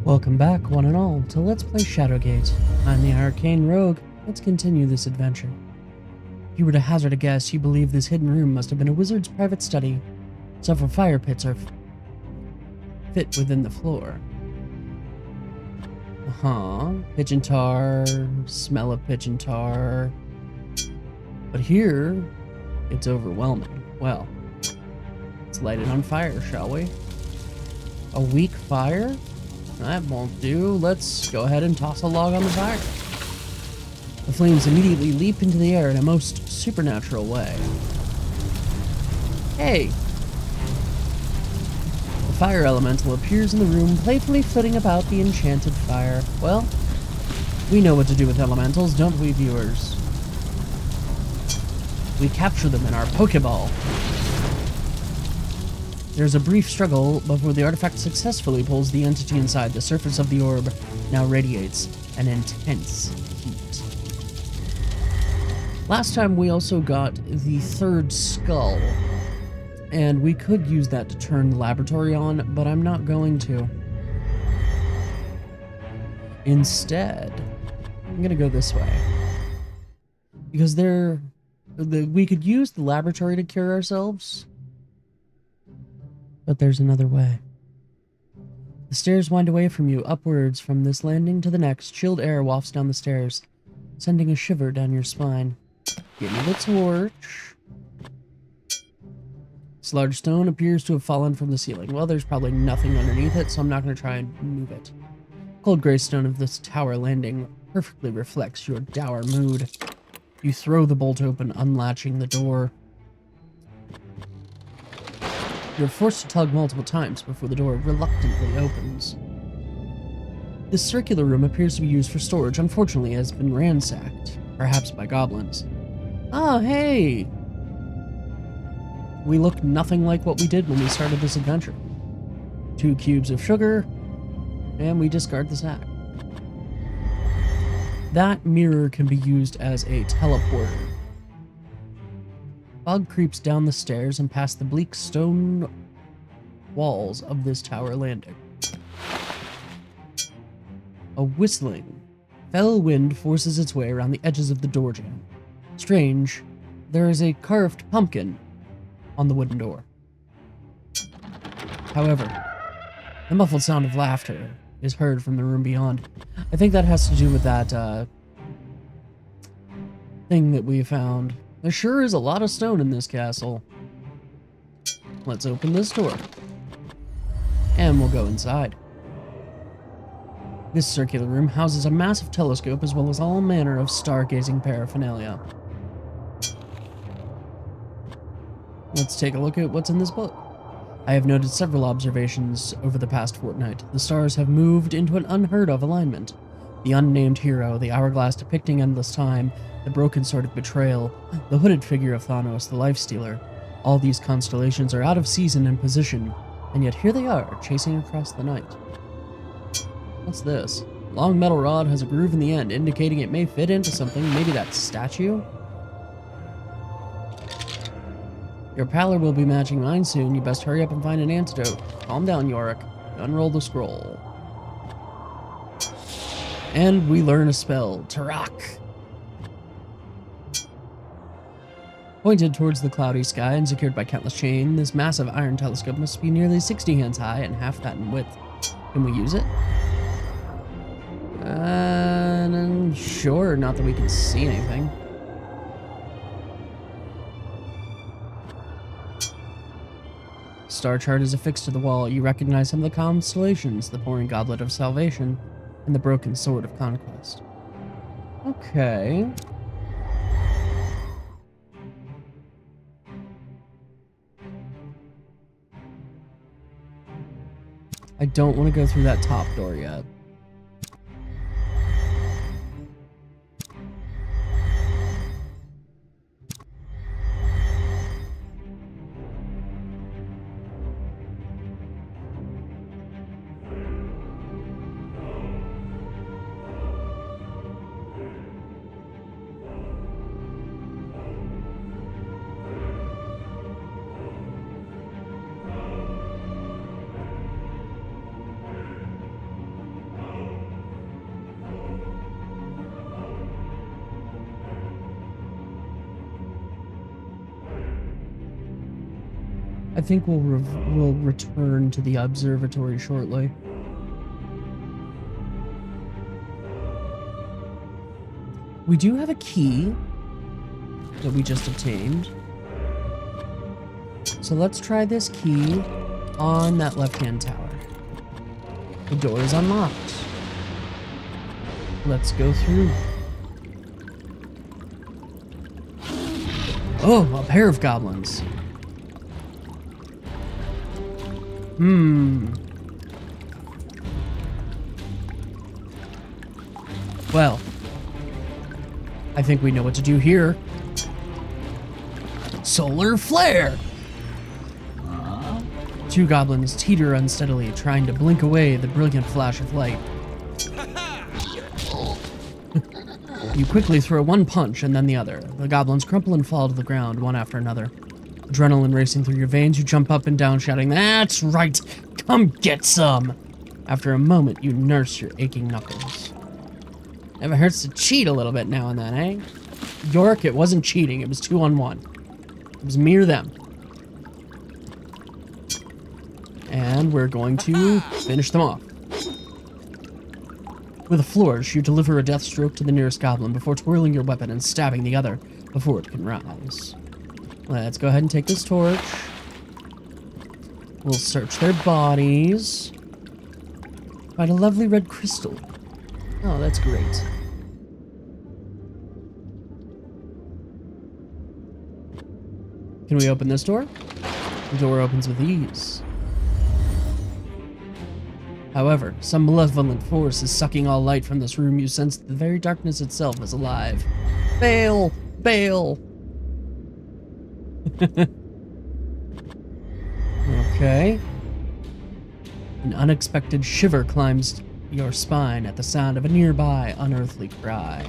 Welcome back, one and all, to Let's Play Shadowgate. I'm the Arcane Rogue. Let's continue this adventure. If you were to hazard a guess, you believe this hidden room must have been a wizard's private study. Several fire pits are fit within the floor. Pitch and tar, smell of pitch and tar. But here, it's overwhelming. Well, let's light it on fire, shall we? A weak fire? That won't do. Let's go ahead and toss a log on the fire. The flames immediately leap into the air in a most supernatural way. Hey! The fire elemental appears in the room, playfully flitting about the enchanted fire. Well, we know what to do with elementals, don't we, viewers? We capture them in our Pokeball. There's a brief struggle before the artifact successfully pulls the entity inside. The surface of the orb now radiates an intense heat. Last time we also got the third skull, and we could use that to turn the laboratory on, but I'm not going to. Instead, I'm gonna go this way. Because we could use the laboratory to cure ourselves, but there's another way. The stairs wind away from you, upwards from this landing to the next. Chilled air wafts down the stairs, sending a shiver down your spine. Give me the torch. This large stone appears to have fallen from the ceiling. Well, there's probably nothing underneath it, so I'm not going to try and move it. Cold gray stone of this tower landing perfectly reflects your dour mood. You throw the bolt open, unlatching the door. You're forced to tug multiple times before the door reluctantly opens. This circular room appears to be used for storage. Unfortunately, it has been ransacked, perhaps by goblins. Oh, hey! We look nothing like what we did when we started this adventure. 2 cubes of sugar, and we discard the sack. That mirror can be used as a teleporter. Fog creeps down the stairs and past the bleak stone walls of this tower landing. A whistling, fell wind forces its way around the edges of the door jamb. Strange, there is a carved pumpkin on the wooden door. However, the muffled sound of laughter is heard from the room beyond. I think that has to do with that thing that we found. There sure is a lot of stone in this castle. Let's open this door. And we'll go inside. This circular room houses a massive telescope as well as all manner of stargazing paraphernalia. Let's take a look at what's in this book. I have noted several observations over the past fortnight. The stars have moved into an unheard of alignment. The unnamed hero, the hourglass depicting endless time, the broken sword of betrayal, the hooded figure of Thanos, the life-stealer. All these constellations are out of season and position, and yet here they are, chasing across the night. What's this? Long metal rod has a groove in the end, indicating it may fit into something. Maybe that statue? Your pallor will be matching mine soon. You best hurry up and find an antidote. Calm down, Yorick. Unroll the scroll. And we learn a spell. Tarak. Pointed towards the cloudy sky and secured by countless chain, this massive iron telescope must be nearly 60 hands high and half that in width. Can we use it? Sure, not that we can see anything. Star chart is affixed to the wall. You recognize some of the constellations, the pouring goblet of salvation, and the broken sword of conquest. Okay. I don't want to go through that top door yet. I think we'll return to the observatory shortly. We do have a key that we just obtained. So let's try this key on that left-hand tower. The door is unlocked. Let's go through. Oh, a pair of goblins. Well, I think we know what to do here. Solar flare! Two goblins teeter unsteadily, trying to blink away the brilliant flash of light. You quickly throw one punch and then the other. The goblins crumple and fall to the ground, one after another. Adrenaline racing through your veins, you jump up and down shouting, "That's right! Come get some!" After a moment, you nurse your aching knuckles. Never hurts to cheat a little bit now and then, eh? York, it wasn't cheating, it was 2-on-1. It was me or them. And we're going to finish them off. With a flourish, you deliver a death stroke to the nearest goblin before twirling your weapon and stabbing the other before it can rise. Let's go ahead and take this torch. We'll search their bodies. Find a lovely red crystal. Oh, that's great. Can we open this door? The door opens with ease. However, some malevolent force is sucking all light from this room. You sense that the very darkness itself is alive. Bail! Bail! Okay. An unexpected shiver climbs your spine at the sound of a nearby unearthly cry.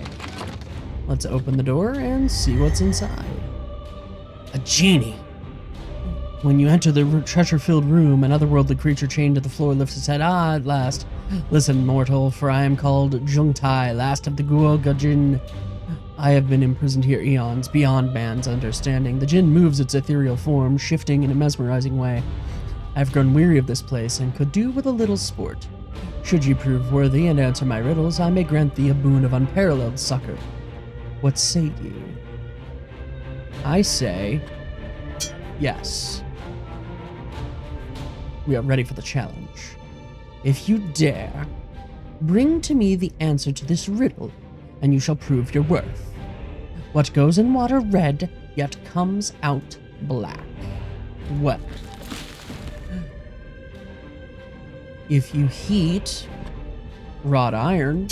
Let's open the door and see what's inside. A genie. When you enter the treasure-filled room, an otherworldly creature chained to the floor lifts its head. Ah, at last. Listen, mortal, for I am called Jungtai, last of the Guoga Jin. I have been imprisoned here eons, beyond man's understanding. The Jinn moves its ethereal form, shifting in a mesmerizing way. I have grown weary of this place, and could do with a little sport. Should you prove worthy and answer my riddles, I may grant thee a boon of unparalleled succor. What say you? I say... yes. We are ready for the challenge. If you dare, bring to me the answer to this riddle, and you shall prove your worth. What goes in water red, yet comes out black? Well, if you heat wrought iron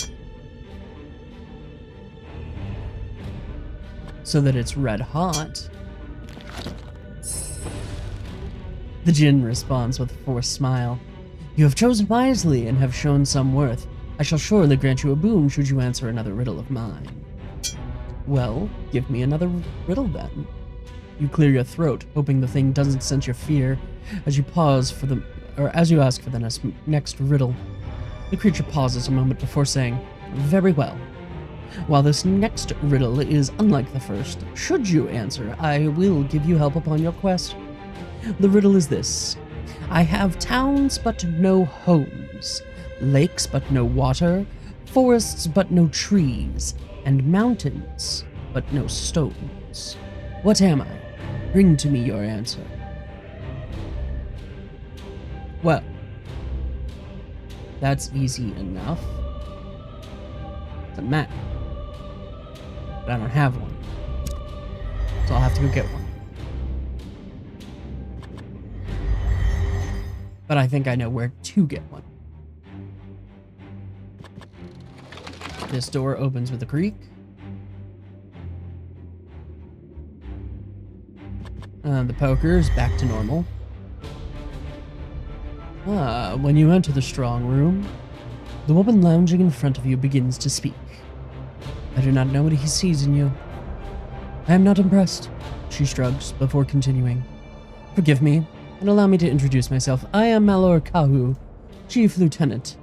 so that it's red hot, the Jinn responds with a forced smile. You have chosen wisely and have shown some worth. I shall surely grant you a boon should you answer another riddle of mine. Well, give me another riddle then. You clear your throat, hoping the thing doesn't sense your fear, as you ask for the next riddle. The creature pauses a moment before saying, "Very well. While this next riddle is unlike the first, should you answer, I will give you help upon your quest. The riddle is this. I have towns but no homes, lakes but no water, forests but no trees, and mountains but no stones. What am I? Bring to me your answer." Well, that's easy enough. It's a map. But I don't have one. So I'll have to go get one. But I think I know where to get one. This door opens with a creak. The poker is back to normal. When you enter the strong room, the woman lounging in front of you begins to speak. I do not know what he sees in you. I am not impressed, she shrugs before continuing. Forgive me, and allow me to introduce myself. I am Malor Kahu, Chief Lieutenant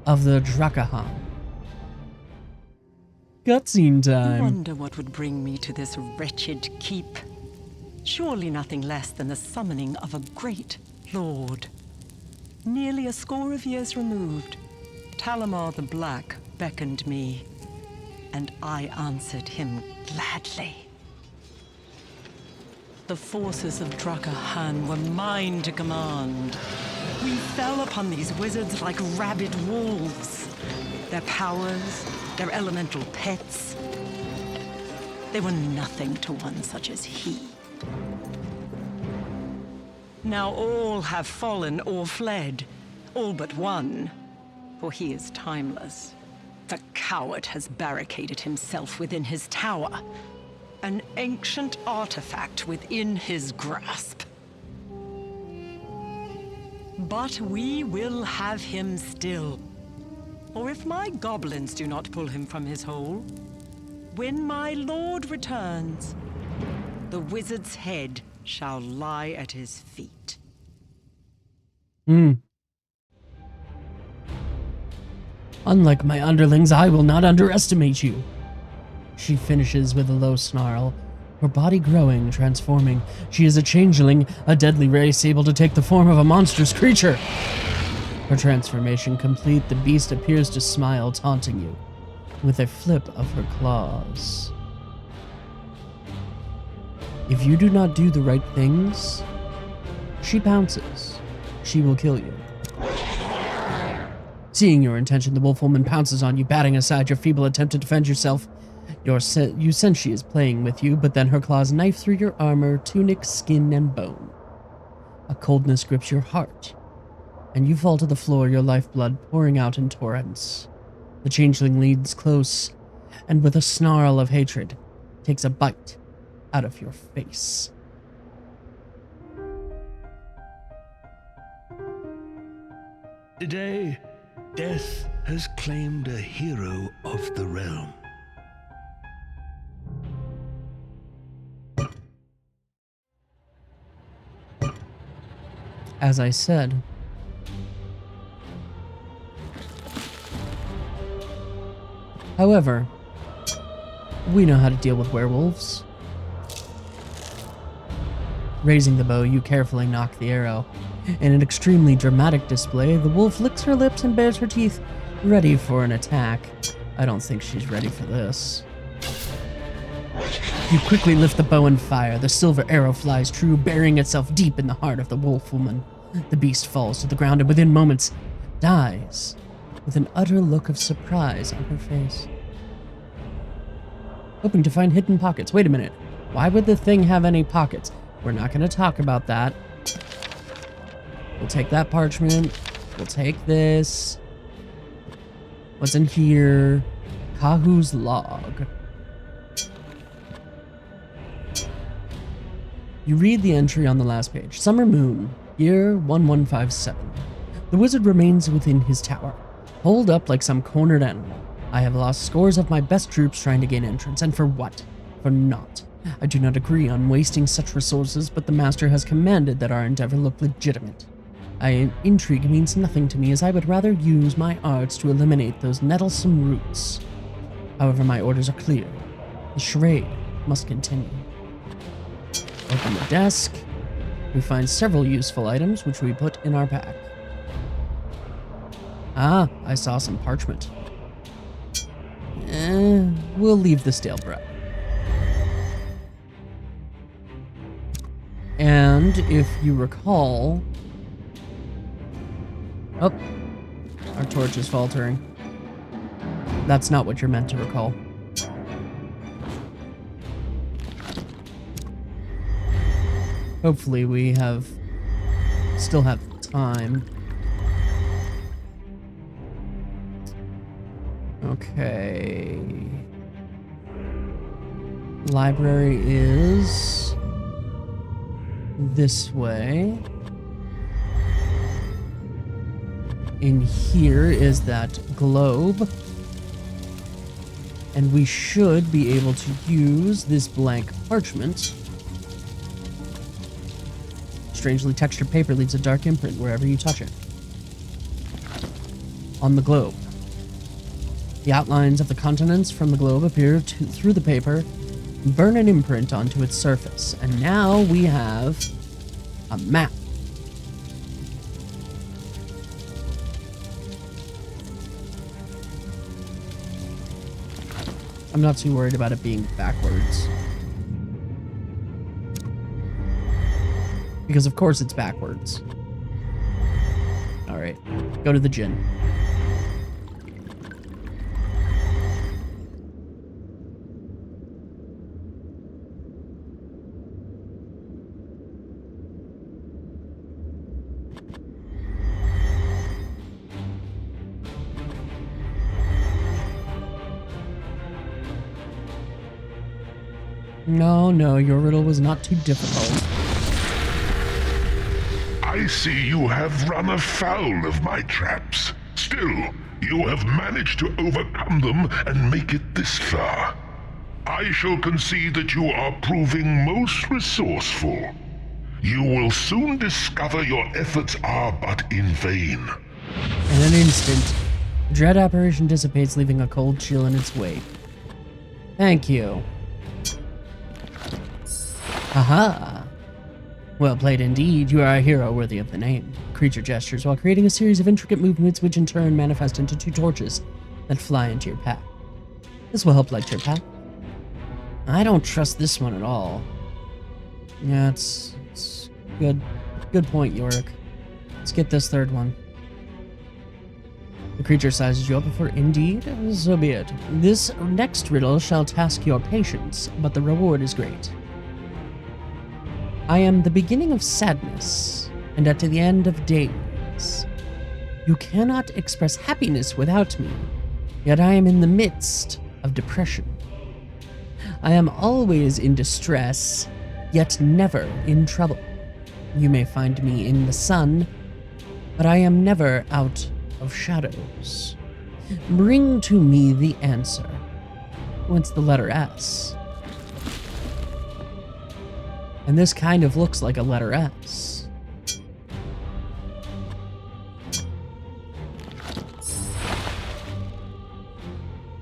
of the Drakahan. Cutscene time. I wonder what would bring me to this wretched keep. Surely nothing less than the summoning of a great lord. Nearly a score of years removed, Talamar the Black beckoned me, and I answered him gladly. The forces of Drakahan were mine to command. We fell upon these wizards like rabid wolves. Their powers, their elemental pets, they were nothing to one such as he. Now all have fallen or fled, all but one, for he is timeless. The coward has barricaded himself within his tower, an ancient artifact within his grasp. But we will have him still, or if my goblins do not pull him from his hole, when my lord returns, the wizard's head shall lie at his feet. Unlike my underlings, I will not underestimate you. She finishes with a low snarl, her body growing, transforming. She is a changeling, a deadly race able to take the form of a monstrous creature. Her transformation complete, the beast appears to smile, taunting you with a flip of her claws. If you do not do the right things, she pounces. She will kill you. Seeing your intention, the wolf woman pounces on you, batting aside your feeble attempt to defend yourself. You sense she is playing with you, but then her claws knife through your armor, tunic, skin, and bone. A coldness grips your heart, and you fall to the floor, your lifeblood pouring out in torrents. The changeling leads close, and with a snarl of hatred, takes a bite out of your face. Today, death has claimed a hero of the realm. As I said, however, we know how to deal with werewolves. Raising the bow, you carefully knock the arrow. In an extremely dramatic display, the wolf licks her lips and bares her teeth, ready for an attack. I don't think she's ready for this. You quickly lift the bow and fire. The silver arrow flies true, burying itself deep in the heart of the wolf woman. The beast falls to the ground and within moments dies, with an utter look of surprise on her face. Hoping to find hidden pockets. Wait a minute. Why would the thing have any pockets? We're not going to talk about that. We'll take that parchment. We'll take this. What's in here? Kahu's log. You read the entry on the last page. Summer moon, year 1157. The wizard remains within his tower, holed up like some cornered animal. I have lost scores of my best troops trying to gain entrance, and for what? For naught. I do not agree on wasting such resources, but the master has commanded that our endeavor look legitimate. Intrigue means nothing to me, as I would rather use my arts to eliminate those nettlesome roots. However, my orders are clear. The charade must continue. Open the desk. We find several useful items, which we put in our pack. Ah, I saw some parchment. We'll leave the stale bread. And if you recall... Oh, our torch is faltering. That's not what you're meant to recall. Hopefully we still have time. Okay. Library is this way. In here is that globe. And we should be able to use this blank parchment. Strangely textured paper leaves a dark imprint wherever you touch it. On the globe. The outlines of the continents from the globe appear through the paper, burn an imprint onto its surface, and now we have a map. I'm not too worried about it being backwards. Because of course it's backwards. Alright, go to the gin. No, your riddle was not too difficult. I see you have run afoul of my traps. Still, you have managed to overcome them and make it this far. I shall concede that you are proving most resourceful. You will soon discover your efforts are but in vain. In an instant, the dread apparition dissipates, leaving a cold chill in its wake. Thank you. Aha! Well played indeed. You are a hero worthy of the name. The creature gestures while creating a series of intricate movements which in turn manifest into 2 torches that fly into your path. This will help light your path. I don't trust this one at all. Yeah, it's good. Good point, Yorick. Let's get this third one. The creature sizes you up before, indeed, so be it. This next riddle shall task your patience, but the reward is great. I am the beginning of sadness, and at the end of days. You cannot express happiness without me, yet I am in the midst of depression. I am always in distress, yet never in trouble. You may find me in the sun, but I am never out of shadows. Bring to me the answer. What's the letter S? And this kind of looks like a letter S.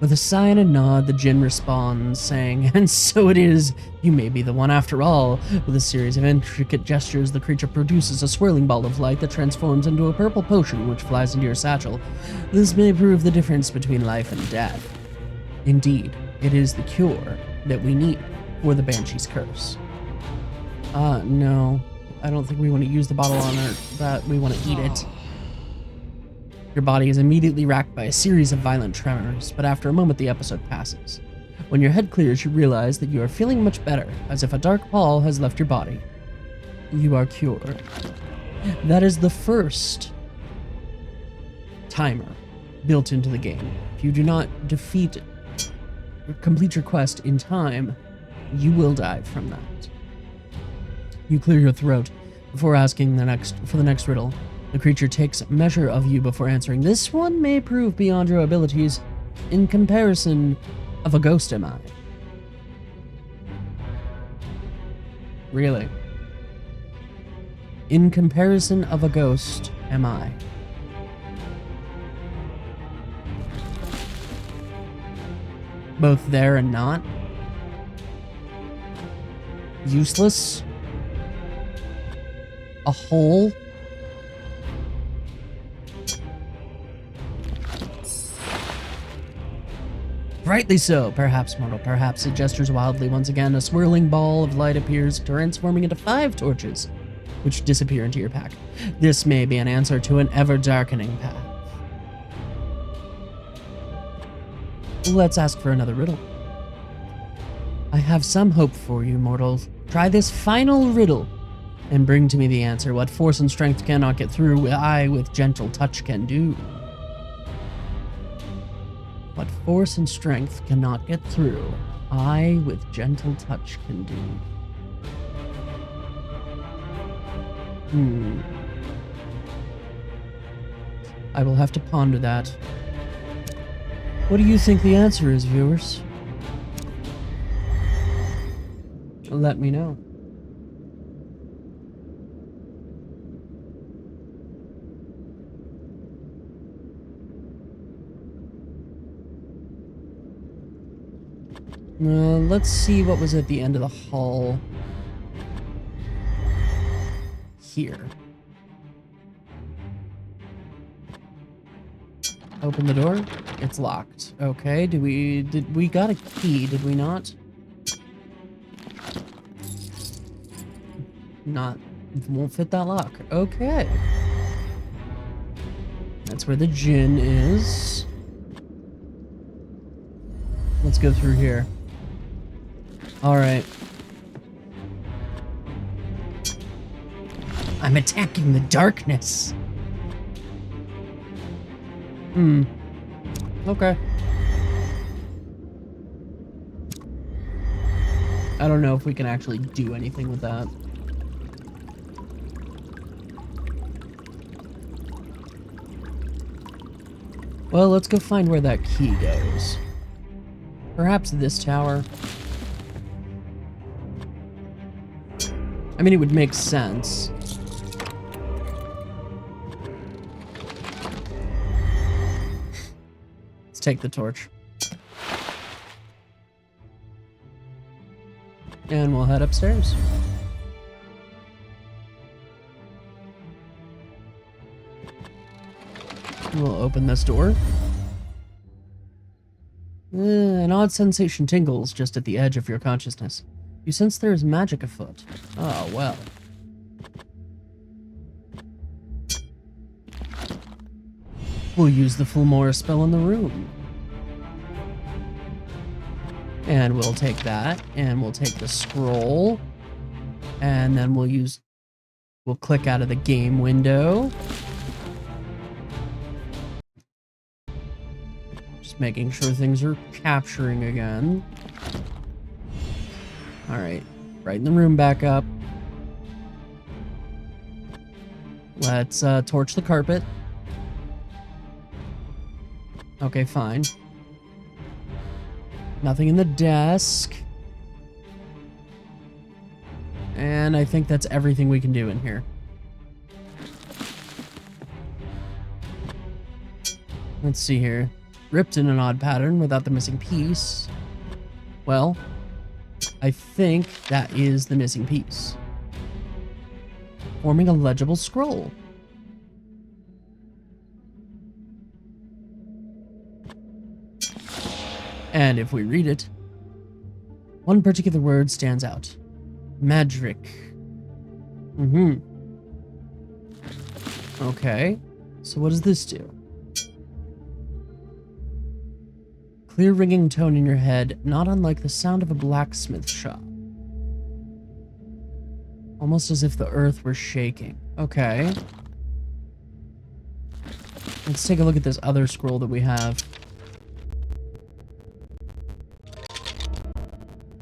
With a sigh and a nod, the djinn responds, saying, "And so it is, you may be the one after all." With a series of intricate gestures, the creature produces a swirling ball of light that transforms into a purple potion which flies into your satchel. This may prove the difference between life and death. Indeed, it is the cure that we need for the Banshee's curse. No. I don't think we want to use the bottle on her, but we want to eat it. Your body is immediately racked by a series of violent tremors, but after a moment the episode passes. When your head clears, you realize that you are feeling much better, as if a dark pall has left your body. You are cured. That is the first timer built into the game. If you do not complete your quest in time, you will die from that. You clear your throat before asking for the next riddle. The creature takes measure of you before answering. This one may prove beyond your abilities. In comparison of a ghost am I? Really? In comparison of a ghost am I? Both there and not? Useless? A hole? Rightly so, perhaps mortal, perhaps. It gestures wildly once again. A swirling ball of light appears, transforming into 5 torches, which disappear into your pack. This may be an answer to an ever-darkening path. Let's ask for another riddle. I have some hope for you, mortal. Try this final riddle and bring to me the answer. What force and strength cannot get through, I with gentle touch can do. What force and strength cannot get through, I with gentle touch can do. I will have to ponder that. What do you think the answer is, viewers? Let me know. Let's see what was at the end of the hall. Here. Open the door. It's locked. Okay, did we got a key, did we not? Won't fit that lock. Okay. That's where the djinn is. Let's go through here. Alright. I'm attacking the darkness. Okay. I don't know if we can actually do anything with that. Well, let's go find where that key goes. Perhaps this tower. I mean, it would make sense. Let's take the torch. And we'll head upstairs. We'll open this door. An odd sensation tingles just at the edge of your consciousness. You sense there is magic afoot. Oh, well. We'll use the Fulmora spell in the room. And we'll take that, and we'll take the scroll. And then we'll click out of the game window. Making sure things are capturing again. Alright, brighten the room back up. Let's torch the carpet. Okay, fine. Nothing in the desk. And I think that's everything we can do in here. Let's see here. Ripped in an odd pattern without the missing piece. Well, I think that is the missing piece. Forming a legible scroll. And if we read it, one particular word stands out. Madric. Okay, so what does this do? Clear ringing tone in your head, not unlike the sound of a blacksmith shop. Almost as if the earth were shaking. Okay. Let's take a look at this other scroll that we have.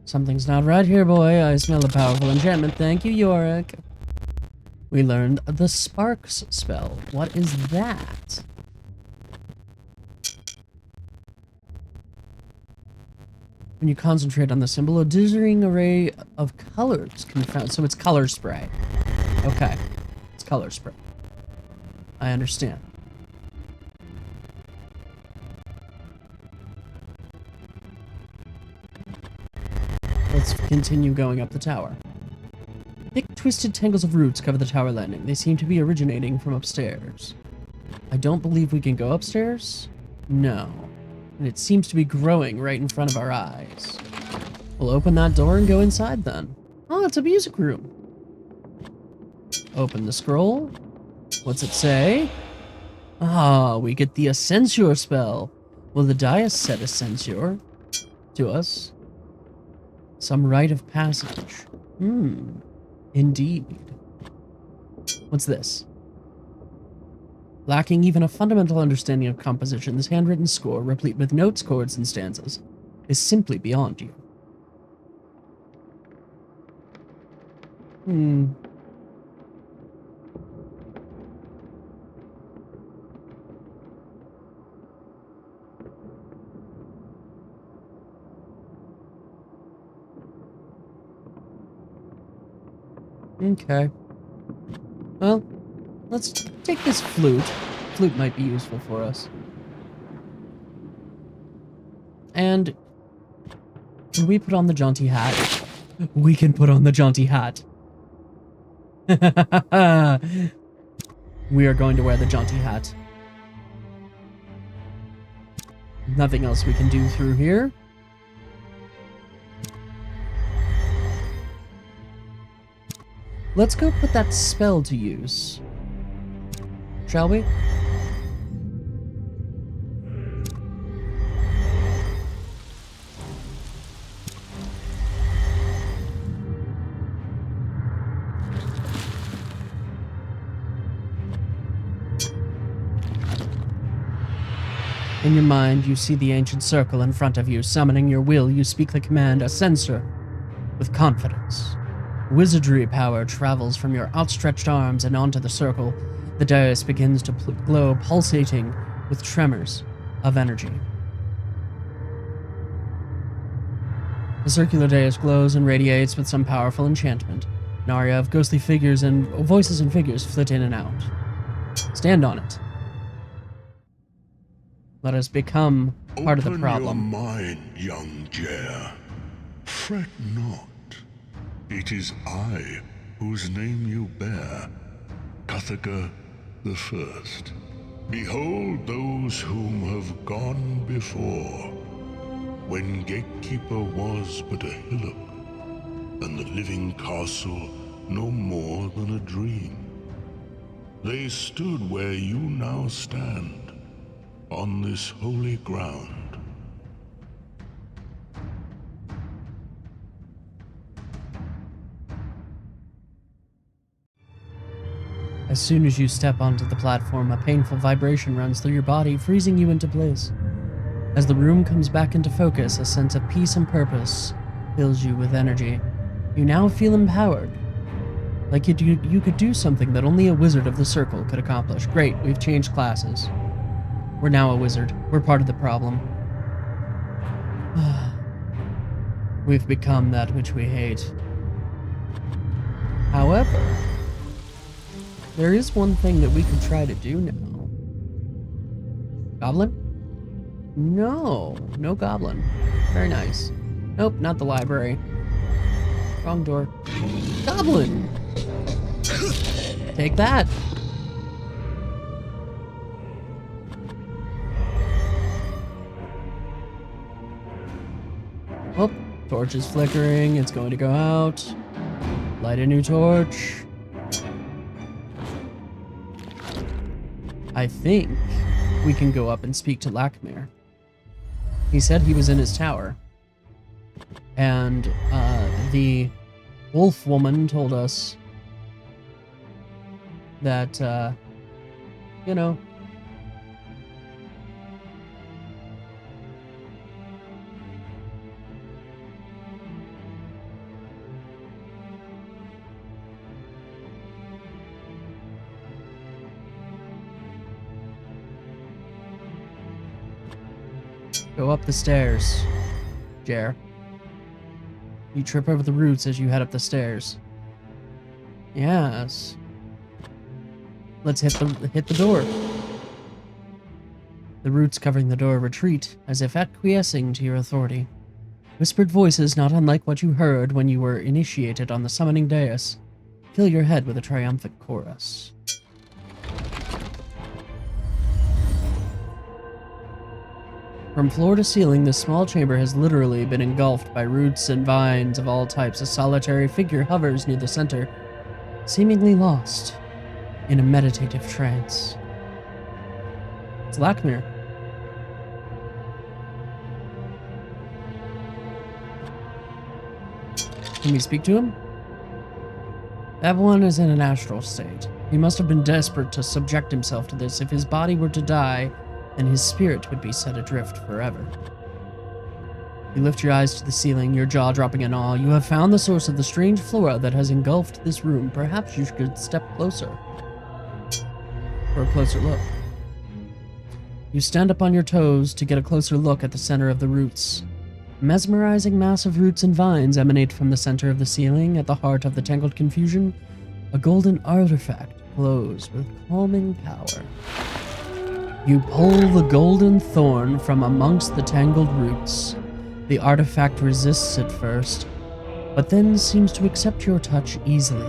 Something's not right here, boy. I smell a powerful enchantment. Thank you, Yorick. We learned the Sparks spell. What is that? When you concentrate on the symbol, a dizzying array of colors can be found. So it's color spray. Okay. It's color spray. I understand. Let's continue going up the tower. Thick, twisted tangles of roots cover the tower landing. They seem to be originating from upstairs. I don't believe we can go upstairs? No. And it seems to be growing right in front of our eyes. We'll open that door and go inside then. Oh, it's a music room. Open the scroll. What's it say? Ah, we get the Ascensor spell. Will the dais set Ascensor to us? Some rite of passage. Indeed. What's this? Lacking even a fundamental understanding of composition, this handwritten score, replete with notes, chords, and stanzas, is simply beyond you. Okay. Well, let's take this flute. Flute might be useful for us. And Can we put on the jaunty hat? We can put on the jaunty hat. We are going to wear the jaunty hat. Nothing else we can do through here. Let's go put that spell to use. Shall we? In your mind, you see the ancient circle in front of you. Summoning your will, you speak the command, a censor, with confidence. Wizardry power travels from your outstretched arms and onto the circle. The dais begins to glow, pulsating with tremors of energy. The circular dais glows and radiates with some powerful enchantment. An aria of ghostly figures and voices and figures flit in and out. Stand on it. Let us become part of the problem. Open your mind, young Jair. Fret not. It is I whose name you bear, Cuthegar the First. Behold those whom have gone before, when Gatekeeper was but a hillock, and the living castle no more than a dream. They stood where you now stand, on this holy ground. As soon as you step onto the platform, a painful vibration runs through your body, freezing you into place. As the room comes back into focus, a sense of peace and purpose fills you with energy. You now feel empowered. Like you could do something that only a wizard of the circle could accomplish. Great, we've changed classes. We're now a wizard. We're part of the problem. We've become that which we hate. However, there is one thing that we can try to do now. Goblin? No, no goblin. Very nice. Nope, not the library. Wrong door. Goblin! Take that! Oh, torch is flickering. It's going to go out. Light a new torch. I think we can go up and speak to Lakmir. He said he was in his tower. And the wolf woman told us that, you know, go up the stairs, Jair. You trip over the roots as you head up the stairs. Yes. Let's hit the door. The roots covering the door retreat, as if acquiescing to your authority. Whispered voices, not unlike what you heard when you were initiated on the summoning dais, fill your head with a triumphant chorus. From floor to ceiling, this small chamber has literally been engulfed by roots and vines of all types. A solitary figure hovers near the center, seemingly lost in a meditative trance. It's Lakmir. Can we speak to him? That one is in an astral state. He must have been desperate to subject himself to this. If his body were to die, then his spirit would be set adrift forever. You lift your eyes to the ceiling, your jaw dropping in awe. You have found the source of the strange flora that has engulfed this room. Perhaps you should step closer for a closer look. You stand up on your toes to get a closer look at the center of the roots. Mesmerizing mass of roots and vines emanate from the center of the ceiling. At the heart of the tangled confusion, a golden artifact glows with calming power. You pull the golden thorn from amongst the tangled roots. The artifact resists at first, but then seems to accept your touch easily,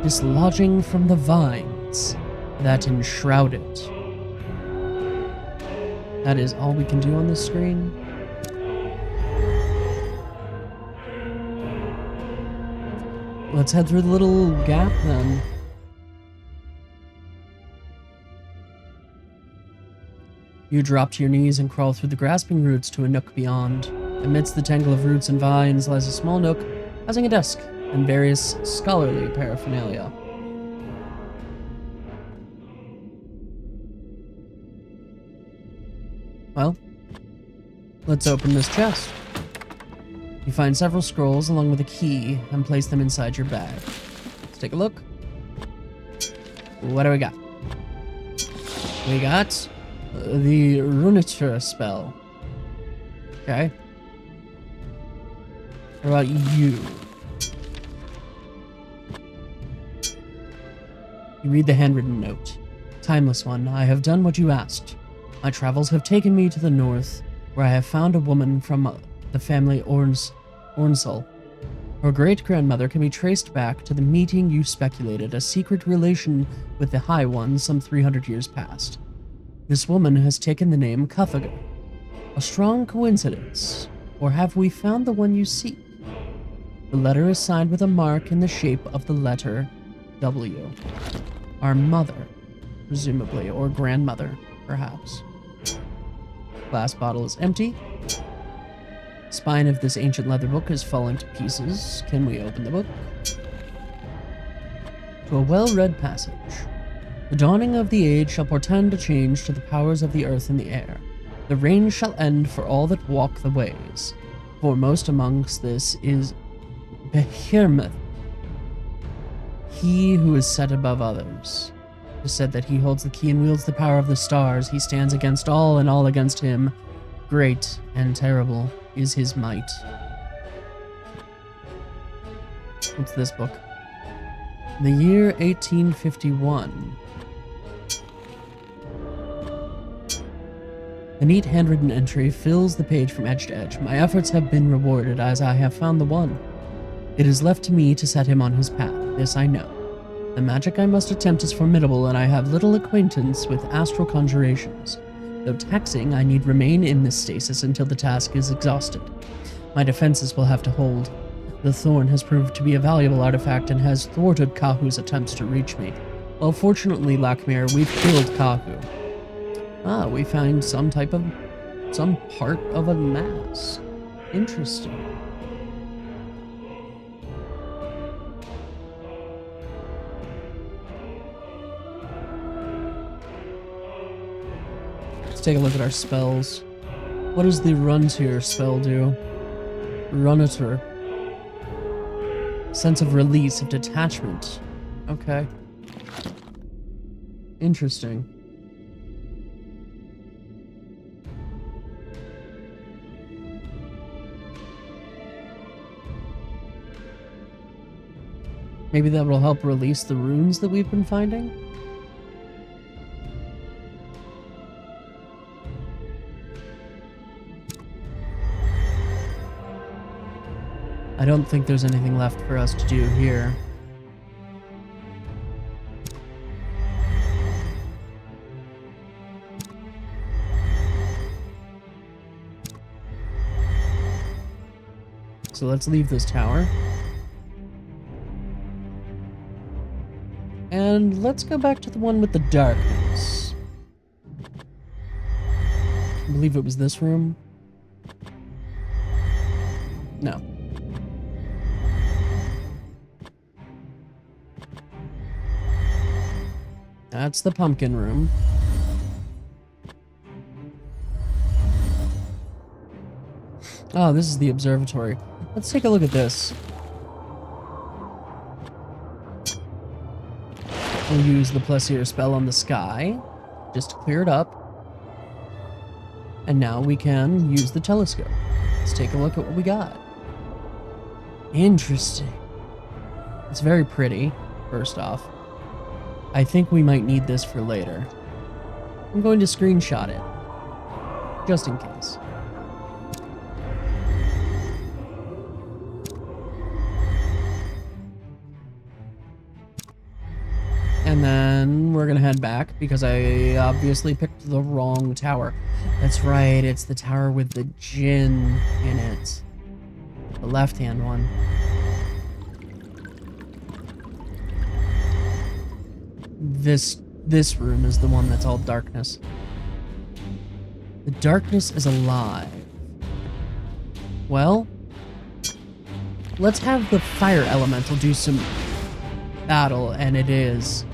dislodging from the vines that enshroud it. That is all we can do on this screen. Let's head through the little gap then. You drop to your knees and crawl through the grasping roots to a nook beyond. Amidst the tangle of roots and vines lies a small nook housing a desk and various scholarly paraphernalia. Well, let's open this chest. You find several scrolls along with a key and place them inside your bag. Let's take a look. What do we got? We got the Runiture spell. Okay. What about you? You read the handwritten note. Timeless one, I have done what you asked. My travels have taken me to the north, where I have found a woman from the family Ornsel. Her great-grandmother can be traced back to the meeting you speculated, a secret relation with the High One some 300 years past. This woman has taken the name Cuthegar. A strong coincidence, or have we found the one you seek? The letter is signed with a mark in the shape of the letter W. Our mother, presumably, or grandmother, perhaps. Glass bottle is empty. Spine of this ancient leather book is falling to pieces. Can we open the book? To a well-read passage. The dawning of the age shall portend a change to the powers of the earth and the air. The rain shall end for all that walk the ways. Foremost amongst this is Behemoth, he who is set above others. It is said that he holds the key and wields the power of the stars. He stands against all and all against him. Great and terrible is his might. What's this book? The year 1851. A neat handwritten entry fills the page from edge to edge. My efforts have been rewarded as I have found the one. It is left to me to set him on his path, this I know. The magic I must attempt is formidable, and I have little acquaintance with astral conjurations. Though taxing, I need remain in this stasis until the task is exhausted. My defenses will have to hold. The thorn has proved to be a valuable artifact and has thwarted Kahu's attempts to reach me. Well, fortunately, Lakmir, we've killed Kahu. Ah, we find some part of a mask. Interesting. Let's take a look at our spells. What does the Runtier spell do? Runator. Sense of release, of detachment. Okay. Interesting. Maybe that will help release the runes that we've been finding? I don't think there's anything left for us to do here. So let's leave this tower. And let's go back to the one with the darkness. I believe it was this room. No. That's the pumpkin room. Oh, this is the observatory. Let's take a look at this. We'll use the Plessier spell on the sky, just to clear it up. And now we can use the telescope. Let's take a look at what we got. Interesting. It's very pretty, first off. I think we might need this for later. I'm going to screenshot it, just in case. then we're gonna head back because I obviously picked the wrong tower. That's right, it's the tower with the djinn in it. The left-hand one. This room is the one that's all darkness. The darkness is alive. Well, let's have the fire elemental do some battle, and it is.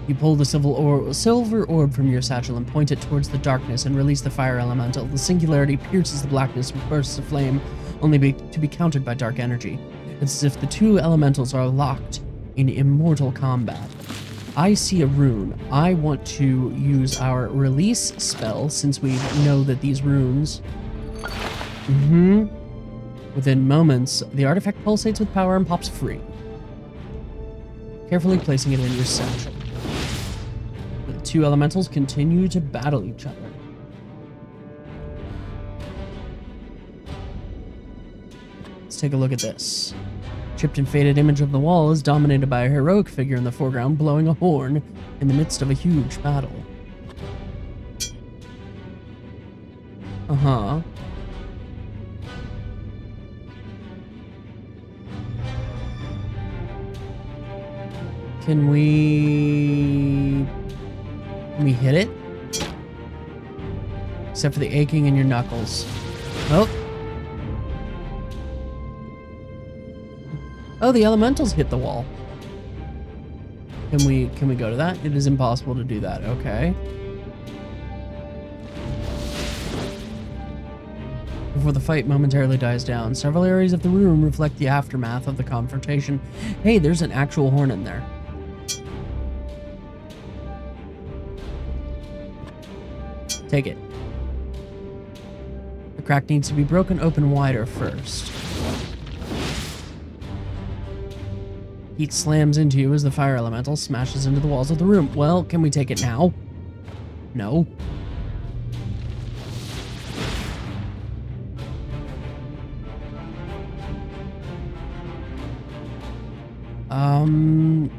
You pull the silver orb from your satchel and point it towards the darkness and release the fire elemental. The singularity pierces the blackness with bursts of flame, only to be countered by dark energy. It's as if the two elementals are locked in immortal combat. I see a rune. I want to use our release spell since we know that these runes... Within moments, the artifact pulsates with power and pops free. Carefully placing it in your satchel. The two elementals continue to battle each other. Let's take a look at this. Chipped and faded image of the wall is dominated by a heroic figure in the foreground blowing a horn in the midst of a huge battle. Can we hit it? Except for the aching in your knuckles. Oh. Oh, the elementals hit the wall. Can we go to that? It is impossible to do that. Okay. Before the fight momentarily dies down, several areas of the room reflect the aftermath of the confrontation. Hey, there's an actual horn in there. Take it. The crack needs to be broken open wider first. Heat slams into you as the fire elemental smashes into the walls of the room. Well, can we take it now? No.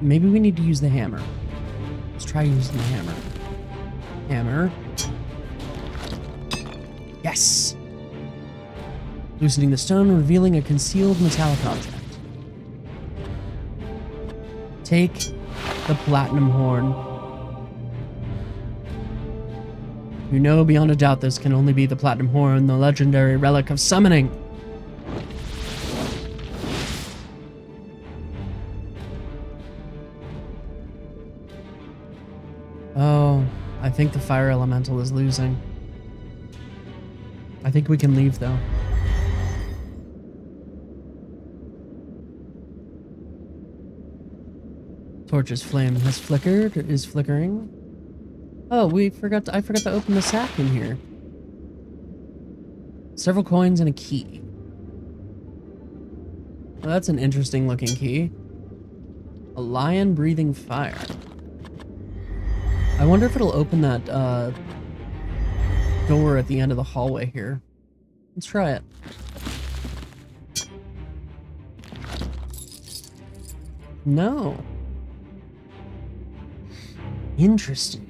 Maybe we need to use the hammer. Let's try using the hammer. Hammer. Yes! Loosening the stone, revealing a concealed metallic object. Take the platinum horn. You know beyond a doubt this can only be the platinum horn, the legendary relic of summoning. Oh, I think the fire elemental is losing. I think we can leave though. Torch's flame has flickered, is flickering. Oh, I forgot to open the sack in here. Several coins and a key. Well, that's an interesting looking key. A lion breathing fire. I wonder if it'll open that door at the end of the hallway here. Let's try it. No. Interesting.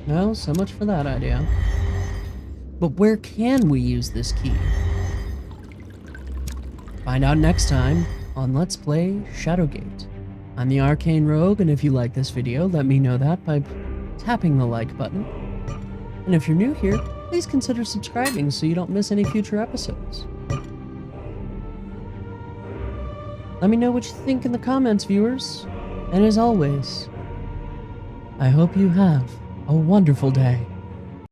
No, so much for that idea. But where can we use this key? Find out next time on Let's Play Shadowgate. I'm the Arcane Rogue, and if you like this video, let me know that by tapping the like button. And if you're new here, please consider subscribing so you don't miss any future episodes. Let me know what you think in the comments, viewers. And as always, I hope you have a wonderful day.